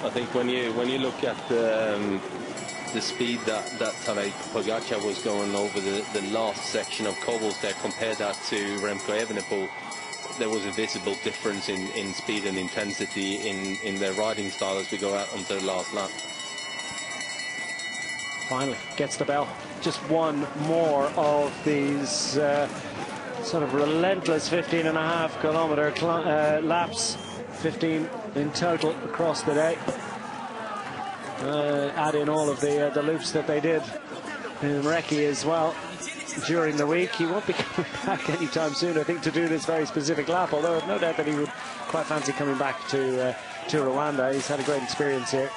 I think when you look at the speed that Tadej Pogačar was going over the last section of cobbles there, compare that to Remco Evenepoel, there was a visible difference in speed and intensity in their riding style as we go out onto the last lap. Finally gets the bell. Just one more of these sort of relentless 15.5 kilometer laps, 15 in total across the day. Add in all of the loops that they did in Recce as well during the week. He won't be coming back anytime soon, I think, to do this very specific lap, although I've no doubt that he would quite fancy coming back to Rwanda. He's had a great experience here.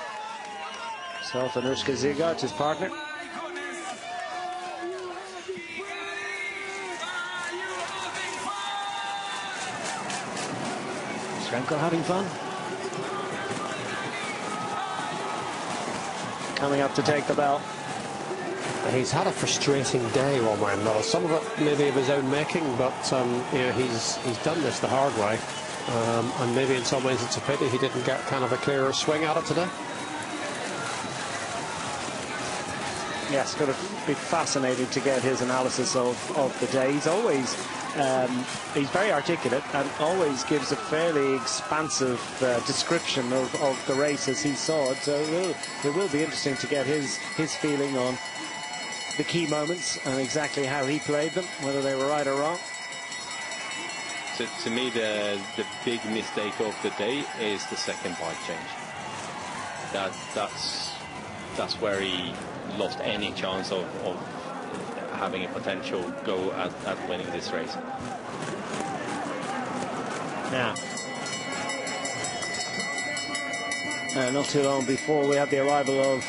Himself and Ursula Ziegart, his partner. Is Remco having fun? Coming up to take the bell. He's had a frustrating day one way or another. Some of it maybe of his own making, but you know, he's done this the hard way, and maybe in some ways it's a pity he didn't get kind of a clearer swing at it today. Yes, going to be fascinating to get his analysis of the day. He's always, he's very articulate and always gives a fairly expansive description of the race as he saw it. So it will be interesting to get his feeling on the key moments and exactly how he played them, whether they were right or wrong. So to me, the big mistake of the day is the second bike change. That's where he lost any chance of having a potential go at winning this race. Now, not too long before we have the arrival of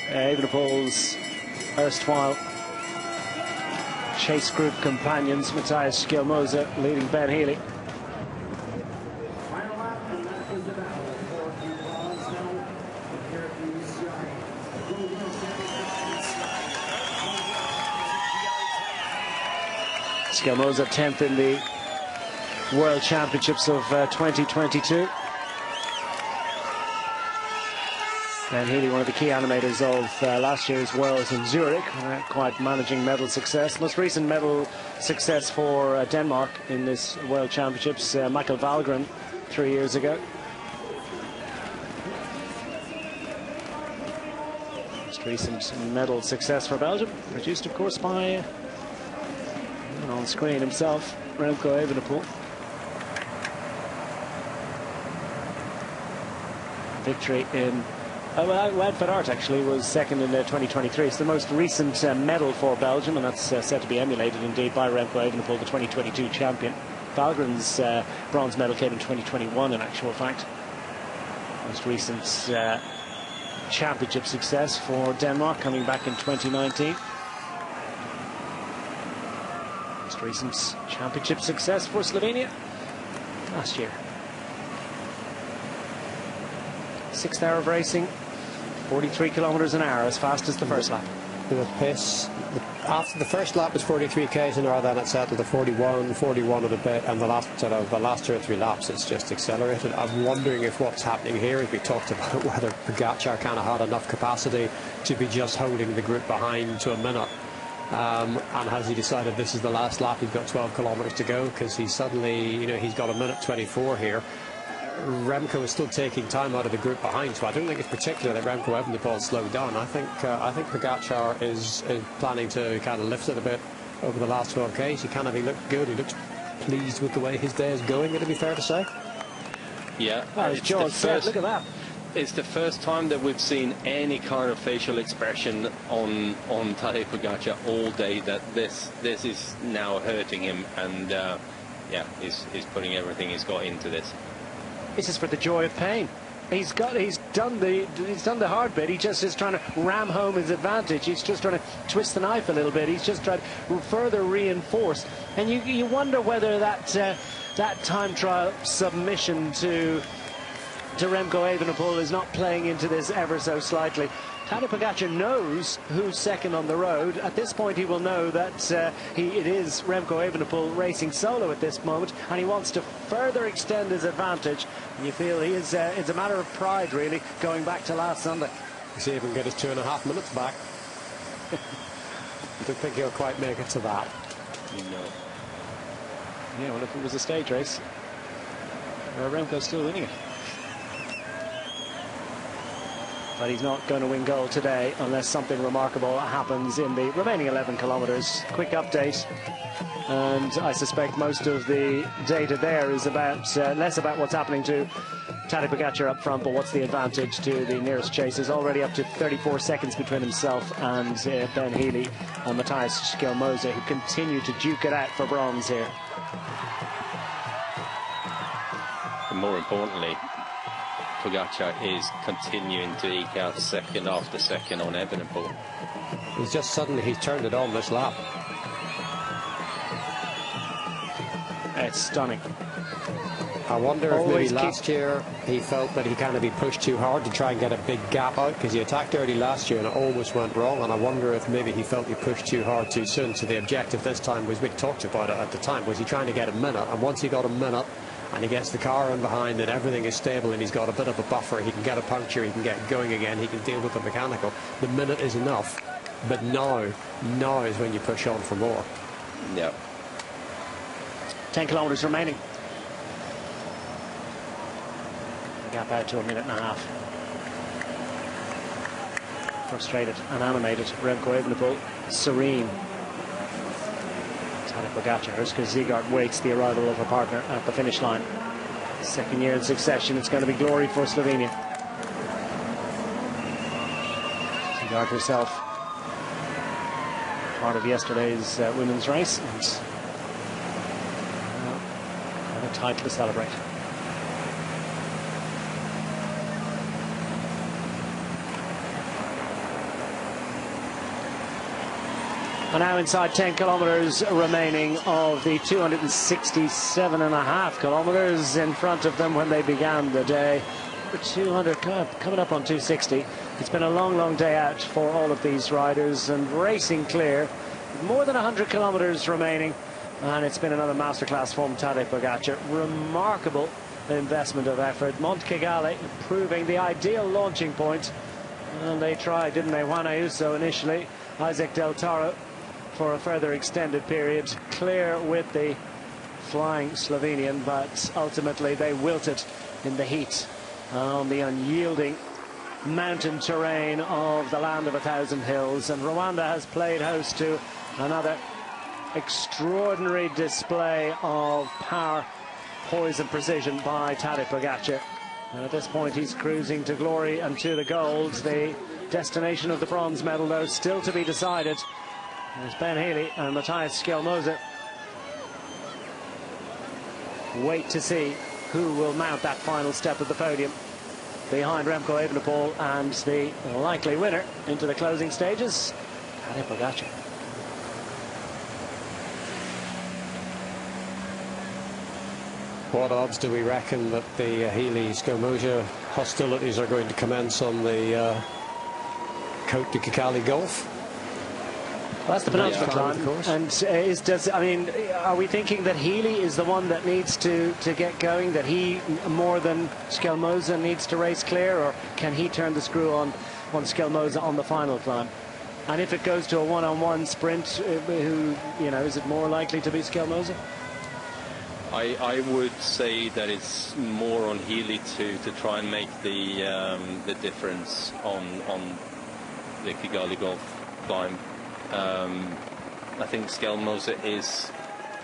Evenepoel's erstwhile chase group companions, Matthias Skjelmose leading Ben Healy. Skjelmose 10th in the World Championships of 2022. And Healy, one of the key animators of last year's Worlds in Zurich, quite managing medal success. Most recent medal success for Denmark in this World Championships, Michael Valgren 3 years ago. Most recent medal success for Belgium, produced of course by, on screen himself, Remco Evenepoel. Victory in Wout van Aert actually was second in 2023. It's the most recent medal for Belgium, and that's set to be emulated indeed by Remco Evenepoel, the 2022 champion. Valgren's bronze medal came in 2021 in actual fact. Most recent championship success for Denmark coming back in 2019. Most recent championship success for Slovenia last year. 6th hour of racing, 43 kilometers an hour, as fast as the first lap. The pace after the first lap was 43 k's an hour, then it settled to 41 and a bit, and the last 2 or 3 laps it's just accelerated. I'm wondering if what's happening here is we talked about whether Pogačar kind of had enough capacity to be just holding the group behind to a minute, and has he decided this is the last lap, he's got 12 kilometers to go, because he's suddenly, you know, he's got a minute 24 here. Remco is still taking time out of the group behind, so I don't think it's particular that Remco Evenepoel slowed down. I think Pogačar is planning to kind of lift it a bit over the last 12 k's. He looked good. He looked pleased with the way his day is going. It'd be fair to say. Yeah. Well, as George said, look at that. It's the first time that we've seen any kind of facial expression on Tadej Pogačar all day that this is now hurting him, and yeah, he's putting everything he's got into this. This is for the joy of pain. He's done the hard bit. He just is trying to ram home his advantage. He's just trying to twist the knife a little bit. He's just trying to further reinforce. And you wonder whether that time trial submission to to Remco Evenepoel is not playing into this ever so slightly. Tadej Pogačar knows who's second on the road. At this point, he will know that it is Remco Evenepoel racing solo at this moment, and he wants to further extend his advantage. You feel he is, it's a matter of pride, really, going back to last Sunday. See if he can get his 2.5 minutes back. I don't think he'll quite make it to that. No. Yeah, well, if it was a stage race, Remco's still winning it. But he's not going to win gold today unless something remarkable happens in the remaining 11 kilometres. Quick update. And I suspect most of the data there is about less about what's happening to Tadej Pogačar up front, but what's the advantage to the nearest chasers. Already up to 34 seconds between himself and Ben Healy and Matthias Skjelmose, who continue to duke it out for bronze here. And more importantly, Pogačar is continuing to eke out second after second on Evenepoel. He's just suddenly, he's turned it on this lap. It's stunning. I wonder if maybe last year he felt that he kind of be pushed too hard to try and get a big gap out, because he attacked early last year and it almost went wrong, and I wonder if maybe he felt he pushed too hard too soon. So the objective this time was, we talked about it at the time, was he trying to get a minute, and once he got a minute and he gets the car in behind and everything is stable and he's got a bit of a buffer, he can get a puncture, he can get going again, he can deal with the mechanical. The minute is enough, but now is when you push on for more. Yeah. 10 kilometres remaining. Gap out to 1.5 minutes. Frustrated and animated, Remco Evenepoel serene. Tadej Pogačar, Oscar Ziegart waits the arrival of her partner at the finish line. Second year in succession, it's going to be glory for Slovenia. Ziegart herself, part of yesterday's women's race, and a title to celebrate. And now inside 10 kilometres remaining of the 267.5 kilometres in front of them when they began the day. 200 coming up on 260. It's been a long day out for all of these riders, and racing clear. More than 100 kilometres remaining, and it's been another masterclass from Tadej Pogačar. Remarkable investment of effort. Monte Kigali proving the ideal launching point. And they tried, didn't they? Juan Ayuso initially, Isaac Del Toro for a further extended period, clear with the flying Slovenian, but ultimately they wilted in the heat on the unyielding mountain terrain of the land of 1,000 hills. And Rwanda has played host to another extraordinary display of power, poise and precision by Tadej Pogačar. And at this point he's cruising to glory and to the gold. The destination of the bronze medal, though, still to be decided. There's Ben Healy and Matthias Skjelmose. Wait to see who will mount that final step of the podium behind Remco Evenepoel, and the likely winner into the closing stages, Tadej Pogačar. What odds do we reckon that the Healy-Skjelmose hostilities are going to commence on the Côte de Kigali Gulf? Well, that's the penultimate climb. And are we thinking that Healy is the one that needs to get going, that he, more than Skjelmose, needs to race clear, or can he turn the screw on Skjelmose on the final climb? And if it goes to a one-on-one sprint, who, is it more likely to be Skjelmose? I would say that it's more on Healy to try and make the difference on the Kigali Gulf climb. I think Skjelmose is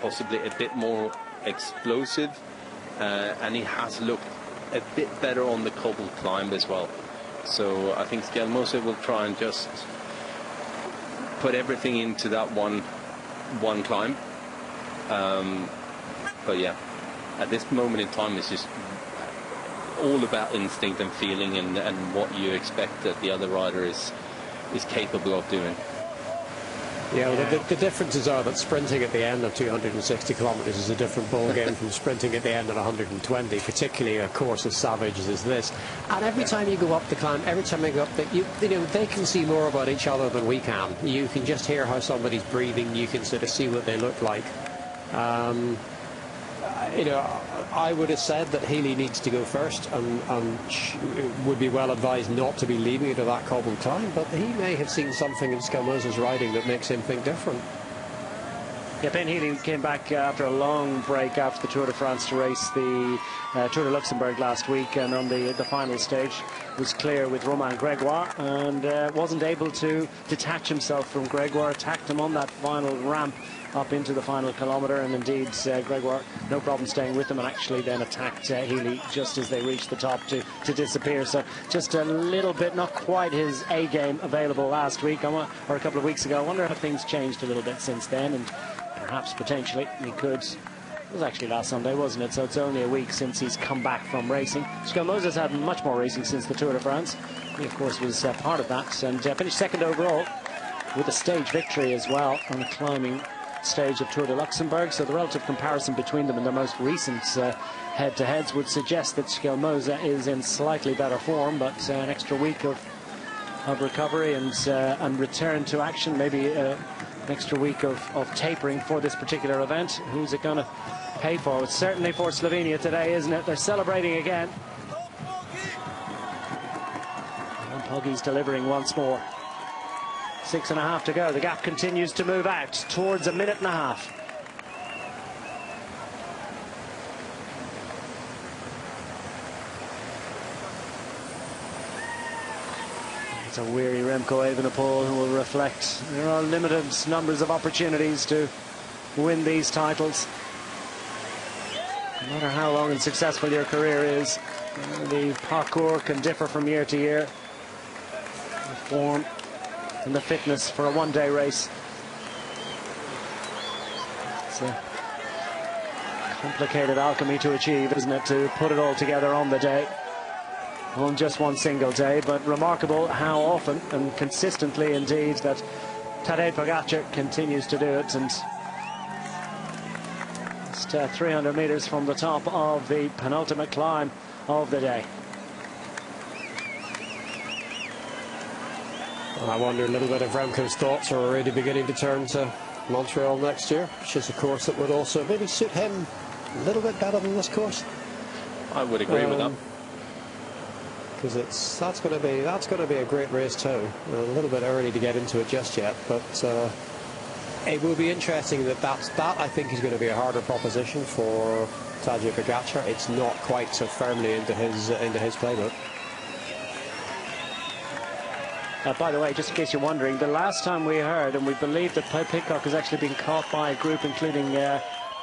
possibly a bit more explosive, and he has looked a bit better on the cobbled climb as well. So I think Skjelmose will try and just put everything into that one climb. But yeah, at this moment in time, it's just all about instinct and feeling, and what you expect that the other rider is capable of doing. Yeah, the differences are that sprinting at the end of 260 kilometres is a different ball game from sprinting at the end of 120, particularly a course as savage as this. And every time you go up the climb, every time you go up, you know, they can see more about each other than we can. You can just hear how somebody's breathing. You can sort of see what they look like. You know, I would have said that Healy needs to go first and would be well advised not to be leaving it to that cobbled climb, but he may have seen something in Skelmoza's riding that makes him think different. Yeah, Ben Healy came back after a long break after the Tour de France to race the Tour de Luxembourg last week, and on the final stage was clear with Romain Gregoire, and wasn't able to detach himself from Gregoire, attacked him on that final ramp up into the final kilometre, and indeed Gregoire no problem staying with him, and actually then attacked Healy just as they reached the top to disappear. So just a little bit, not quite his A game available last week or a couple of weeks ago. I wonder if things changed a little bit since then, and perhaps potentially he could. It was actually last Sunday, wasn't it? So it's only a week since he's come back from racing. Skelmoza's had much more racing since the Tour de France. He of course was part of that, and finished second overall with a stage victory as well on the climbing stage of Tour de Luxembourg. So the relative comparison between them in their most recent head-to-heads would suggest that Skelmoza is in slightly better form, but an extra week of recovery and return to action, maybe an extra week of tapering for this particular event. Who's it going to pay for? It's certainly for Slovenia today, isn't it? They're celebrating again. And Poggy's delivering once more. 6.5 to go. The gap continues to move out towards 1.5 minutes. It's a weary Remco Evenepoel who will reflect there are limited numbers of opportunities to win these titles. No matter how long and successful your career is, the parcours can differ from year to year. The form and the fitness for a one-day race. It's a complicated alchemy to achieve, isn't it, to put it all together on the day, on just one single day. But remarkable how often and consistently indeed that Tadej Pogačar continues to do it. And just 300 meters from the top of the penultimate climb of the day. I wonder a little bit if Remco's thoughts are already beginning to turn to Montreal next year, which is a course that would also maybe suit him a little bit better than this course. I would agree with that, because that's going to be a great race too. A little bit early to get into it just yet, but it will be interesting. That I think is going to be a harder proposition for Tadej Pogačar. It's not quite so firmly into his playbook. By the way, just in case you're wondering, the last time we heard, and we believe that Pidcock has actually been caught by a group including,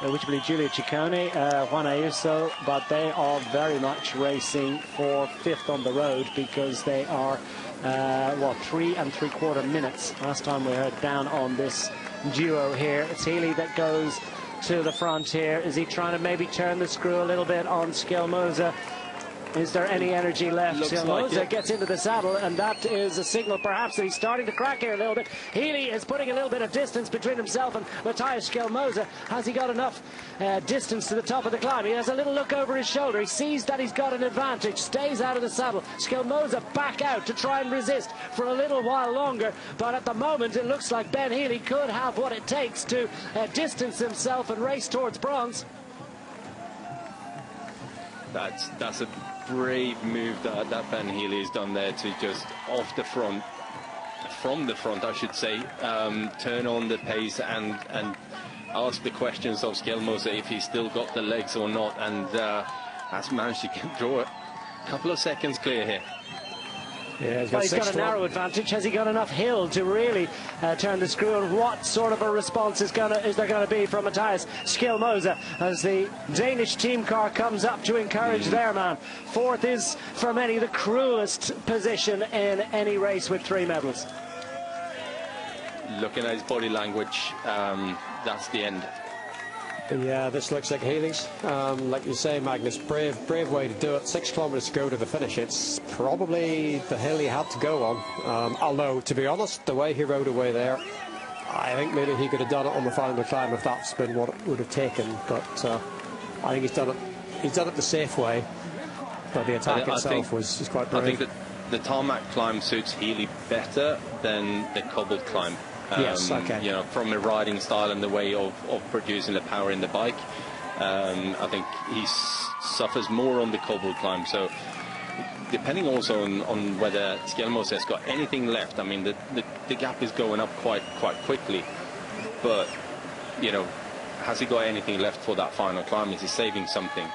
which believe Giulio Ciccone, Juan Ayuso, but they are very much racing for 5th on the road, because they are, 3 3/4 minutes. Last time we heard down on this duo here. It's Healy that goes to the front here. Is he trying to maybe turn the screw a little bit on Skelmoza? Is there any energy left? Skelmoza gets into the saddle, and that is a signal perhaps that he's starting to crack here a little bit. Healy is putting a little bit of distance between himself and Matthias Skelmoza. Has he got enough distance to the top of the climb? He has a little look over his shoulder. He sees that he's got an advantage, stays out of the saddle. Skelmoza back out to try and resist for a little while longer, but at the moment it looks like Ben Healy could have what it takes to distance himself and race towards bronze. That's a brave move that Ben Healy has done there, to just off the front, from the front I should say, turn on the pace and ask the questions of Skelmoza if he's still got the legs or not, and has managed to draw a couple of seconds clear here. Yeah, he's got a narrow advantage. Has he got enough hill to really turn the screw? And what sort of a response is there going to be from Matthias Skelmoza as the Danish team car comes up to encourage their man? 4th is for many the cruelest position in any race with 3 medals. Looking at his body language, that's the end. Yeah, this looks like Healy's. Like you say, Magnus, brave way to do it. 6 kilometres to go to the finish. It's probably the hill he had to go on. Although, to be honest, the way he rode away there, I think maybe he could have done it on the final climb if that's been what it would have taken, but I think he's done it the safe way. But the attack itself was quite brave. I think that the tarmac climb suits Healy better than the cobbled climb. Yes, okay. You know, from the riding style and the way of producing the power in the bike. I think he suffers more on the cobbled climb. So depending also on whether Skelmose has got anything left. I mean, the gap is going up quite quickly. But, you know, has he got anything left for that final climb? Is he saving something?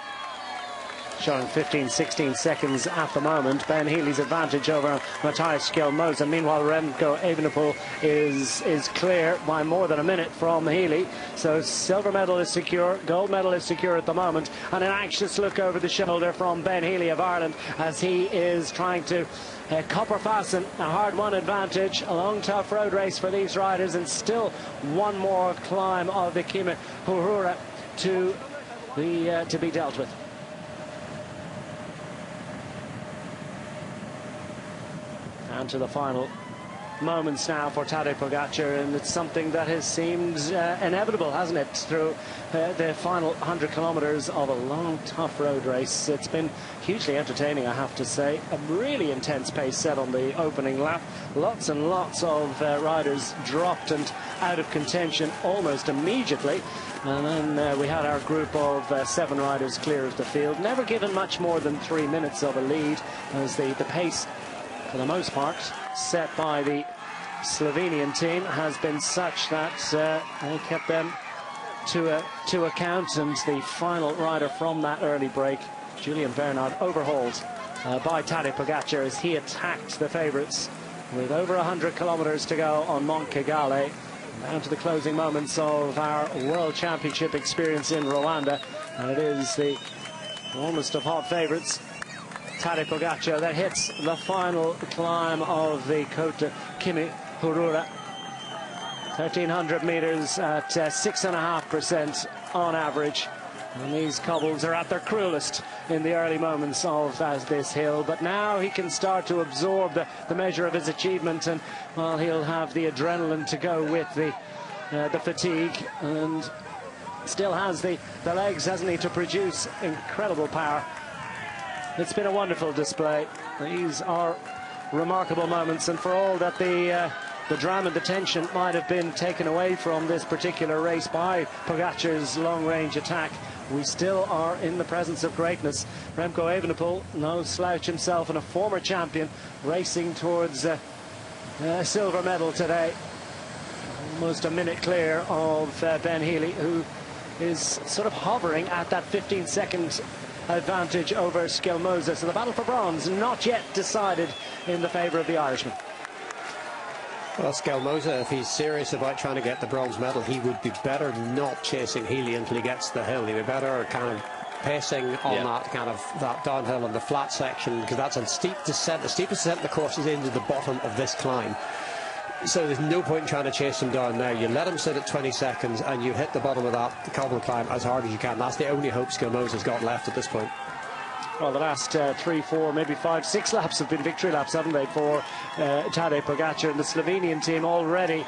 Showing 15-16 seconds at the moment. Ben Healy's advantage over Matthias Skelmose. Meanwhile, Remco Evenepoel is clear by more than a minute from Healy. So silver medal is secure, gold medal is secure at the moment. And an anxious look over the shoulder from Ben Healy of Ireland as he is trying to copper fasten a hard-won advantage. A long, tough road race for these riders, and still one more climb of the Kime Hurura to be dealt with. And to the final moments now for Tadej Pogačar, and it's something that has seemed inevitable, hasn't it, through the final 100 kilometres of a long, tough road race. It's been hugely entertaining, I have to say. A really intense pace set on the opening lap. Lots and lots of riders dropped and out of contention almost immediately. And then we had our group of 7 riders clear of the field, never given much more than 3 minutes of a lead, as the pace, for the most part, set by the Slovenian team has been such that they kept them to account. And the final rider from that early break, Julian Bernard, overhauled by Tadej Pogačar as he attacked the favourites with over 100 kilometres to go on Mont Kigali, down to the closing moments of our World Championship experience in Rwanda. And it is the warmest of hot favourites, Tadej Pogačar, that hits the final climb of the Côte Kime Hurura. 1,300 metres at 6.5% on average. And these cobbles are at their cruelest in the early moments of this hill. But now he can start to absorb the measure of his achievement, and well, he'll have the adrenaline to go with the fatigue, and still has the legs, hasn't he, to produce incredible power. It's been a wonderful display. These are remarkable moments, and for all that the drama and the tension might have been taken away from this particular race by Pogačar's long-range attack, we still are in the presence of greatness. Remco Evenepoel, no slouch himself and a former champion, racing towards a silver medal today. Almost a minute clear of Ben Healy, who is sort of hovering at that 15-second advantage over Skelmose. So the battle for bronze not yet decided in the favour of the Irishman. Well, Skelmose, if he's serious about trying to get the bronze medal, he would be better not chasing Healy until he gets to the hill. He'd be better kind of pacing on that downhill in the flat section, because that's a steep descent. The steepest descent of the course is into the bottom of this climb. So there's no point in trying to chase him down now. You let him sit at 20 seconds and you hit the bottom of that cobble climb as hard as you can. That's the only hope Skelmose has got left at this point. Well, the last 3, 4, maybe 5, 6 laps have been victory laps, haven't they, for Tadej Pogačar, and the Slovenian team already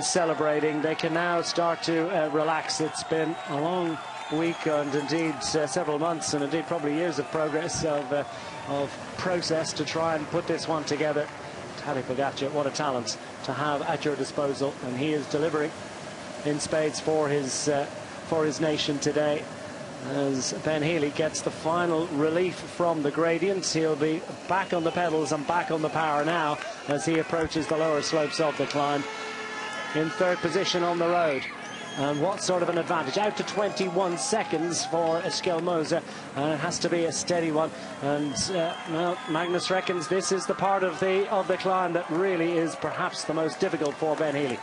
celebrating. They can now start to relax. It's been a long week, and indeed several months, and indeed probably years of progress, of process to try and put this one together. Tadej Pogačar, what a talent to have at your disposal, and he is delivering in spades for his nation today. As Ben Healy gets the final relief from the gradients, he'll be back on the pedals and back on the power now as he approaches the lower slopes of the climb. In third position on the road. And what sort of an advantage? Out to 21 seconds for Skelmose, and it has to be a steady one. And well, Magnus reckons this is the part of the climb that really is perhaps the most difficult for Ben Healy.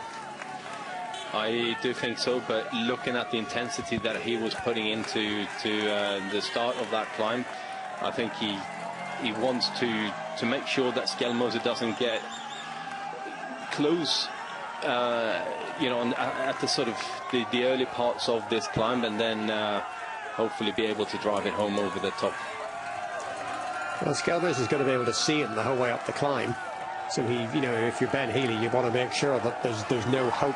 I do think so, but looking at the intensity that he was putting into the start of that climb, I think he wants to make sure that Skelmose doesn't get close, you know, at the sort of the early parts of this climb, and then hopefully be able to drive it home over the top. Well, Skelmose is going to be able to see him the whole way up the climb. So if you're Ben Healy, you want to make sure that there's no hope.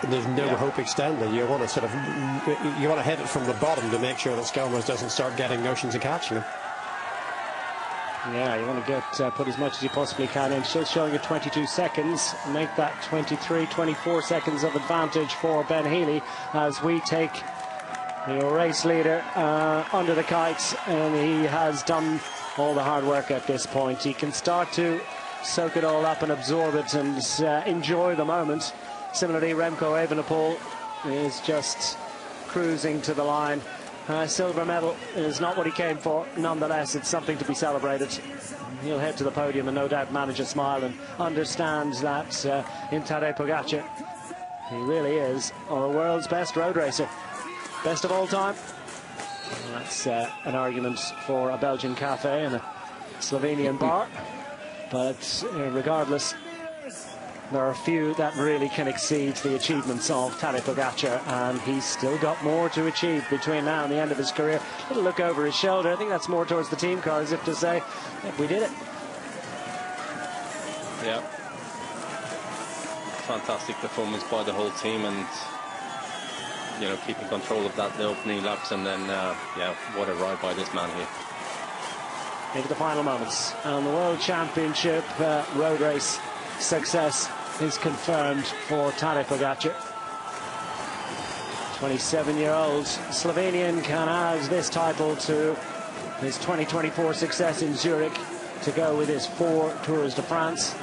There's no hope extended. You want to hit it from the bottom to make sure that Skelmers doesn't start getting notions of catching him. Yeah, you want to put as much as you possibly can in. Still showing you 22 seconds. Make that 23, 24 seconds of advantage for Ben Healy as we take the race leader under the kites, and he has done all the hard work at this point. He can start to soak it all up and absorb it and enjoy the moment. Similarly, Remco Evenepoel is just cruising to the line. Silver medal is not what he came for. Nonetheless, it's something to be celebrated. He'll head to the podium and no doubt manage a smile and understands that in Tadej Pogačar, he really is our world's best road racer. Best of all time. Well, that's an argument for a Belgian cafe and a Slovenian bar. But regardless, there are a few that really can exceed the achievements of Tadej Pogačar, and he's still got more to achieve between now and the end of his career. A little look over his shoulder. I think that's more towards the team car, as if to say, yep, we did it. Yeah. Fantastic performance by the whole team, and keeping control of that the opening laps, and then what a ride by this man here. Into the final moments, and the World Championship road race success is confirmed for Tadej Pogačar. 27-year-old Slovenian can add this title to his 2024 success in Zurich to go with his 4 Tours de France.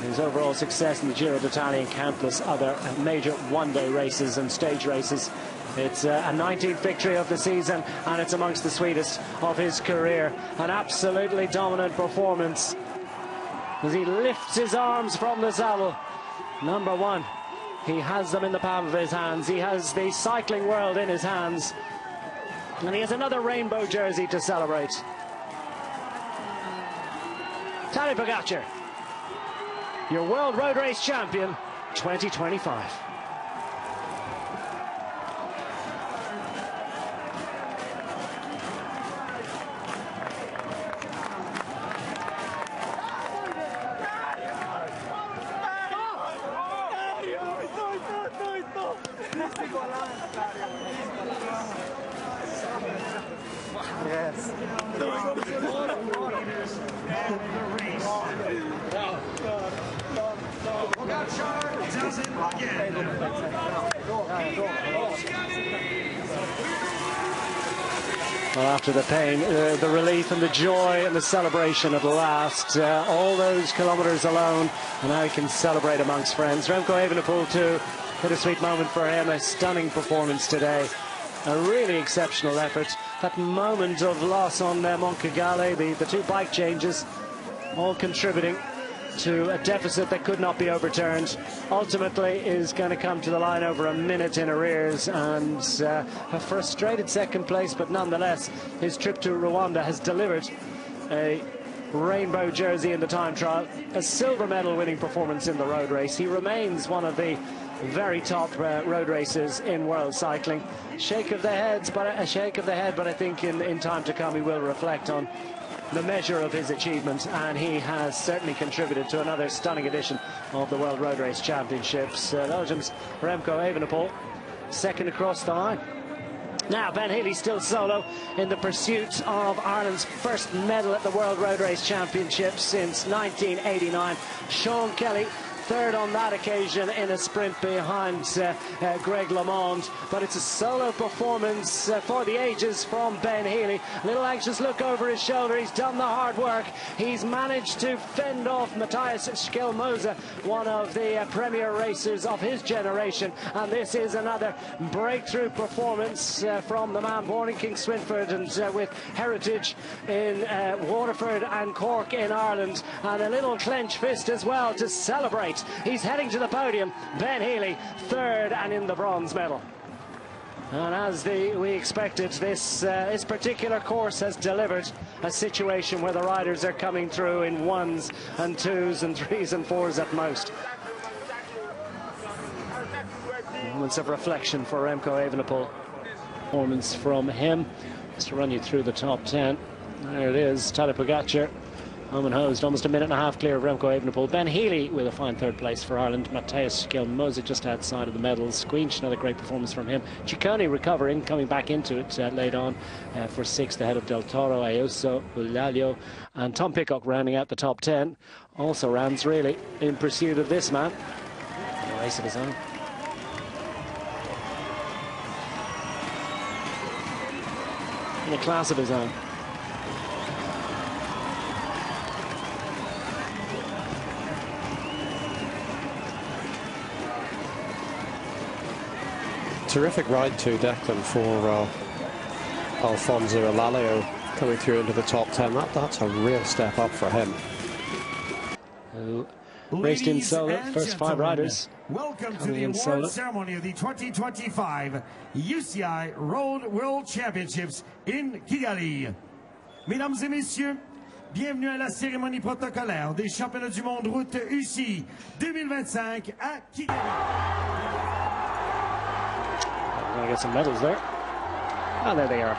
His overall success in the Giro d'Italia and countless other major one-day races and stage races. It's a 19th victory of the season, and it's amongst the sweetest of his career. An absolutely dominant performance as he lifts his arms from the saddle. Number one, he has them in the palm of his hands. He has the cycling world in his hands, and he has another rainbow jersey to celebrate. Tadej Pogačar, your World Road Race Champion 2025. Yes. Pogačar does it again. Well, after the pain, the relief and the joy and the celebration at last, all those kilometres alone, and now he can celebrate amongst friends. Remco Evenepoel too, bittersweet moment for him, a stunning performance today. A really exceptional effort. That moment of loss on Moncagale, the 2 bike changes, all contributing to a deficit that could not be overturned. Ultimately is going to come to the line over a minute in arrears, and a frustrated second place, but nonetheless his trip to Rwanda has delivered a rainbow jersey in the time trial, a silver medal winning performance in the road race. He remains one of the very top road racers in world cycling. Shake of the head, but I think in time to come he will reflect on the measure of his achievement, and he has certainly contributed to another stunning edition of the World Road Race Championships. Belgium's Remco Evenepoel, second across the line. Now Ben Healy still solo in the pursuit of Ireland's first medal at the World Road Race Championships since 1989. Sean Kelly, third on that occasion in a sprint behind Greg LeMond, but it's a solo performance for the ages from Ben Healy. Little anxious look over his shoulder. He's done the hard work. He's managed to fend off Matthias Skelmoza, one of the premier racers of his generation, and this is another breakthrough performance from the man born in King Swinford and with heritage in Waterford and Cork in Ireland, and a little clenched fist as well to celebrate. He's heading to the podium. Ben Healy, third and in the bronze medal. And as we expected, this particular course has delivered a situation where the riders are coming through in 1s and 2s and 3s and 4s at most. Moments of reflection for Remco Evenepoel. Performance from him. Just to run you through the top 10. There it is. Tadej Pogačar Home and hosed, almost a minute and a half clear of Remco Evenepoel. Ben Healy with a fine third place for Ireland. Mateusz Gilmoza just outside of the medals. Squinch, another great performance from him. Ciccone recovering, coming back into it late on for sixth ahead of Del Toro, Ayuso, Ulalio, and Tom Pidcock rounding out the top 10. Also rounds really in pursuit of this man. A race of his own. In a class of his own. Terrific ride too, Declan, for Alfonso Ulalio coming through into the top 10. That's a real step up for him. Who raced in solo, first 5 riders. Welcome to the award ceremony of the 2025 UCI Road World Championships in Kigali. Mesdames et messieurs, bienvenue à la cérémonie protocolaire des championnats du monde route UCI 2025 à Kigali. Gonna get some medals there. Oh, there they are.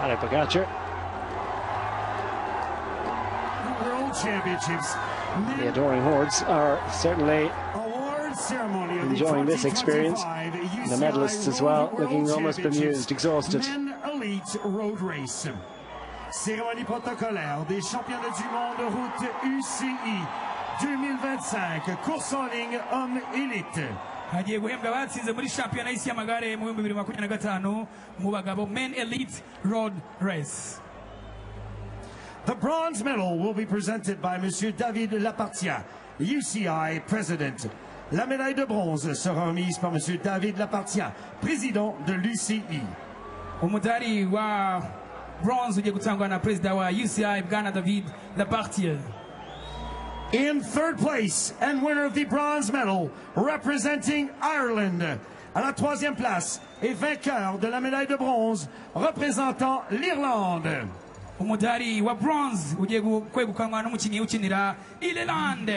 Tadej Pogačar. World Championships. The adoring hordes are certainly enjoying this experience. The medalists as well, looking almost bemused, exhausted. Men Elite Road Race. Cérémonie protocolaire des championnats du monde route UCI 2025. Course en ligne homme élite. hagiye guhembwa abatsinze muri shampiyona y'isi y'amagare mu 2025 mu bagabo Men Elite Road Race. The bronze medal will be presented by Monsieur David Lapartia, UCI President. La médaille de bronze sera remise par Monsieur David Lapartia, président de l'UCI. Umudari wa bronze ugiye gutangwa na president wa UCI Bwana David Lapartia. In third place and winner of the bronze medal, representing Ireland. À la troisième place et vainqueur de la médaille de bronze, représentant l'Irlande. Umudari wa bronze ugiye kwegukanwa n'umukinnyi ukinira Ireland,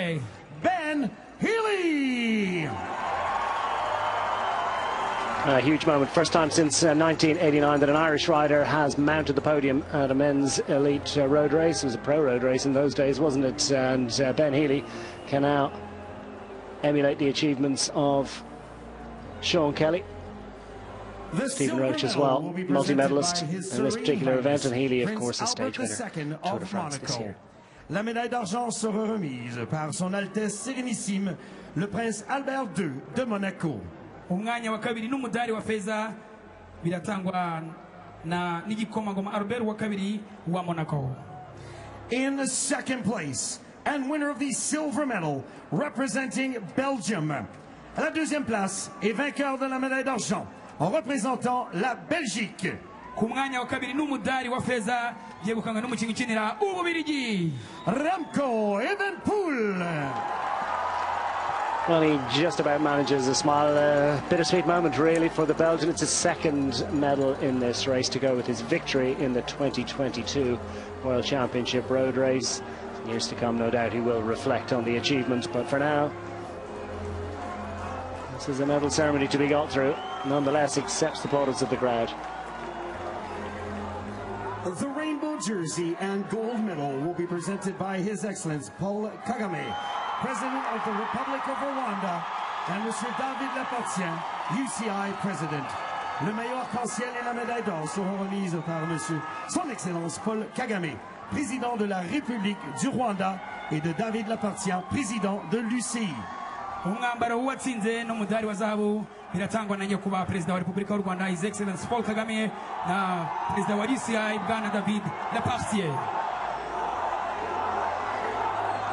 Ben Healy. A huge moment. First time since 1989 that an Irish rider has mounted the podium at a men's elite road race. It was a pro road race in those days, wasn't it? And Ben Healy can now emulate the achievements of Sean Kelly. Stephen Roach as well, multi-medalist in this particular event, and Healy, of course, a stage winner Tour de France this year. La médaille d'argent sera remise par Son Altesse Sérénissime, le Prince Albert II de Monaco. Umwanya wa kabiri n'umudari wa feza biratangwa na n'igikomangoma Albert wa kabiri wa Monaco. In second place and winner of the silver medal representing Belgium. À la deuxième place et vainqueur de la médaille d'argent en représentant la Belgique. Ku mwanya wa kabiri n'umudari wa feza yegukanga n'umukinnyi ukinira Ububirigi, Remco Evenepoel. Well, he just about manages a smile. A bittersweet moment, really, for the Belgian. It's his second medal in this race to go with his victory in the 2022 World Championship road race. In years to come, no doubt, he will reflect on the achievement. But for now, this is a medal ceremony to be got through. Nonetheless, accepts the plaudits of the crowd. The rainbow jersey and gold medal will be presented by His Excellency Paul Kagame, President of the Republic of Rwanda, and Monsieur David Lapartia, UCI President. Le maillot arc-en-ciel et la médaille d'or seront remises par Monsieur Son Excellence Paul Kagame, Président de la République du Rwanda, et de David Lapartia, Président de l'UCI. umwambaro w'uwatsinze n'umudari wa zahabu biratangwa na nyakubahwa perezida wa Repubulika y'u Rwanda, His Excellency Paul Kagame, na perezida wa UCI Bwana David Lapartia.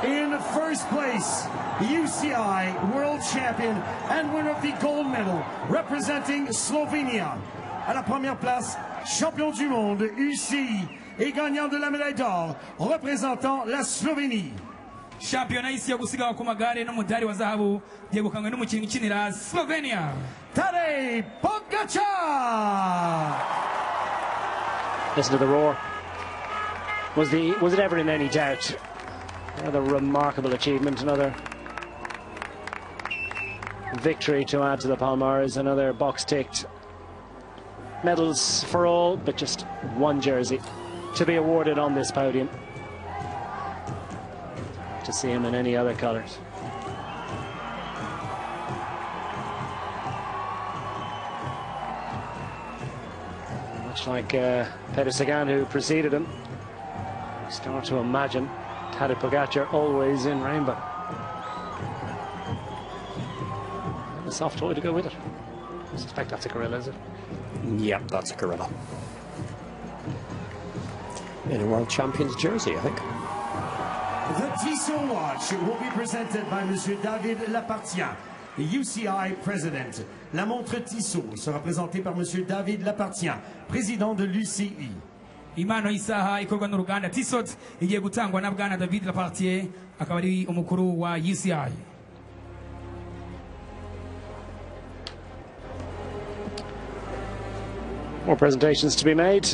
In first place, UCI World Champion and winner of the gold medal, representing Slovenia. À la première place, champion du monde UCI et gagnant de la médaille d'or, représentant la Slovénie. Shampiyona y'isi yo gusiganwa ku magare n'umudari wa zahabu yegukanywe n'umukinnyi ukinira Slovenia, Tadej Pogačar. Listen to the roar. Was it ever in any doubt? Another remarkable achievement, another victory to add to the Palmares, another box ticked. Medals for all, but just one jersey to be awarded on this podium. To see him in any other colours. Much like Peter Sagan, who preceded him, you start to imagine Tadej Pogačar always in rainbow. And a soft toy to go with it. I suspect that's a gorilla, is it? Yep, that's a gorilla. In a world champion's jersey, I think. The Tissot watch will be presented by Monsieur David Lapartien, the UCI president. La montre Tissot sera présentée par Monsieur David Lapartien, président de l'UCI. impano y'isaha ikorwa n'uruganda Tissot igiye gutangwa na bwana David Lapartien, akaba ari umukuru wa UCI. More presentations to be made,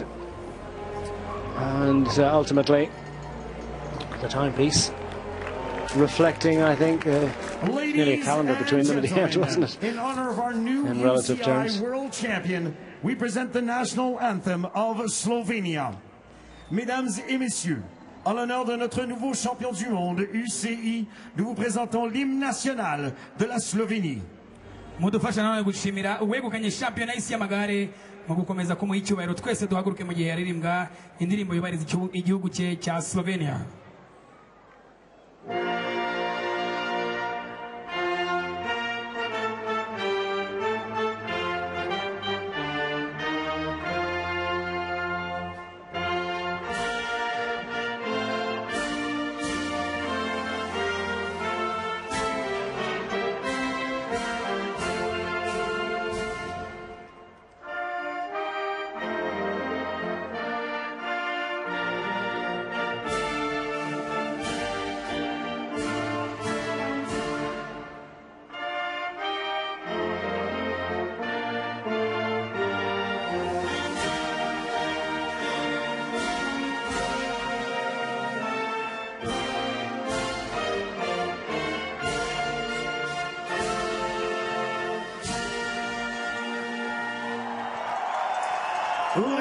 and ultimately the timepiece reflecting, I think, nearly a calendar between them at the end, wasn't it? In honor of our new in relative UCI terms. world champion, we present the national anthem of Slovenia. Mesdames et messieurs, en l'honneur de notre nouveau champion du monde, UCI, nous vous présentons l'hymne national de la Slovénie. Mudufasha nawe gushimira uwegukanye shampiyona y'isi y'amagare mu gukomeza kumuha icyubahiro. Twese duhaguruke mu gihe yaririmbwa indirimbo yubahiriza igihugu cye cya Slovenia.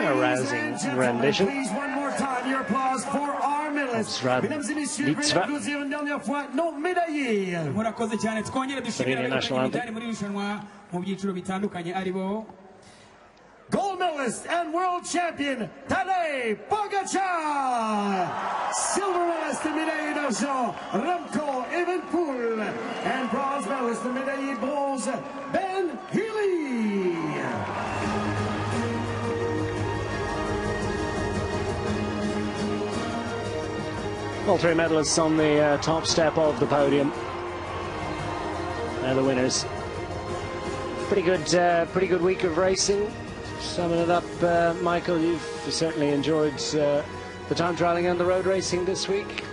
A rousing rendition. Please, one more time, your applause for our medalists. Mesdames et messieurs, veuillez applaudir une dernière fois nos médaillés. Murakoze cyane, twongere dushimira national anthem. abegukanye imidari muri irushanwa mu byiciro bitandukanye aribo Gold medalist and world champion Tadej Pogačar. Silver medalist and médaillé d'argent Remco Evenepoel. And bronze medalist and médaillé bronze Ben Healy. All three medalists on the top step of the podium. They're the winners. Pretty good week of racing. Summing it up, Michael, you've certainly enjoyed the time trialling and the road racing this week.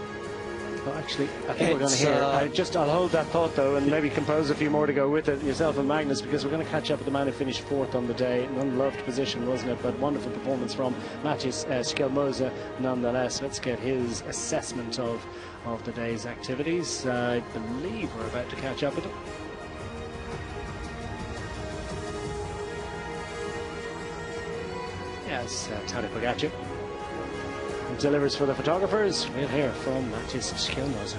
Well, actually, I think we're going to hear. I'll hold that thought though, and maybe compose a few more to go with it, yourself and Magnus, because we're going to catch up with the man who finished fourth on the day. An unloved position, wasn't it? But wonderful performance from Matis Skelmoza, nonetheless. Let's get his assessment of the day's activities. I believe we're about to catch up with him. Yes, Tadej Pogačar delivers for the photographers. We'll hear from Matis Skelmoza.